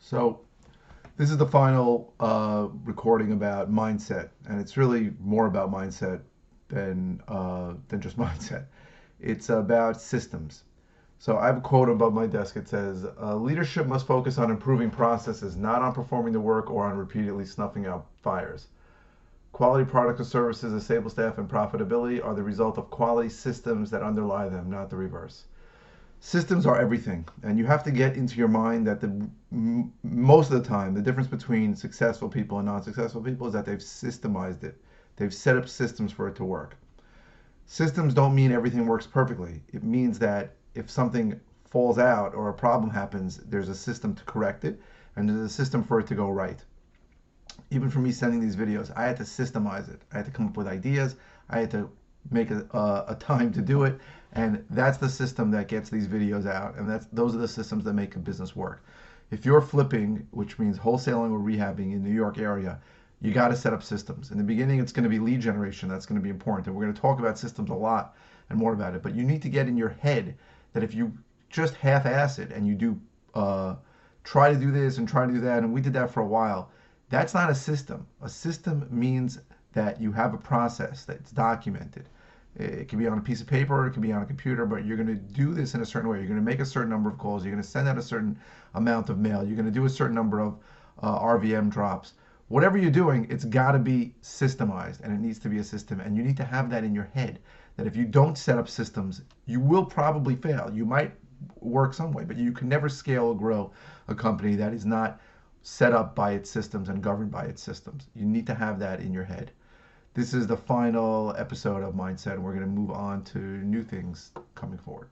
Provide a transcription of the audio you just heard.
So this is the final recording about mindset, and it's really more about mindset than just mindset. It's about systems. So I have a quote above my desk. It says, "Leadership must focus on improving processes, not on performing the work or on repeatedly snuffing out fires. Quality products and services, a stable staff, and profitability are the result of quality systems that underlie them, not the reverse." Systems are everything, and you have to get into your mind that most of the time the difference between successful people and non-successful people is that they've systemized it. They've set up systems for it to work. Systems don't mean everything works perfectly. It means that if something falls out or a problem happens, there's a system to correct it, and there's a system for it to go right. Even for me sending these videos, I had to systemize it. I had to come up with ideas. I had to make a time to do it, and that's the system that gets these videos out, and those are the systems that make a business work. If you're flipping, which means wholesaling or rehabbing in the New York area, you got to set up systems. In the beginning, it's going to be lead generation. That's going to be important, and we're going to talk about systems a lot and more about it. But you need to get in your head that if you just half-ass it and you do try to do this and try to do that, and we did that for a while, that's not a system. A system means that you have a process that's documented. It can be on a piece of paper, it can be on a computer, but you're going to do this in a certain way. You're going to make a certain number of calls. You're going to send out a certain amount of mail. You're going to do a certain number of RVM drops. Whatever you're doing, it's got to be systemized, and it needs to be a system. And you need to have that in your head, that if you don't set up systems, you will probably fail. You might work some way, but you can never scale or grow a company that is not set up by its systems and governed by its systems. You need to have that in your head. This is the final episode of Mindset, and we're going to move on to new things coming forward.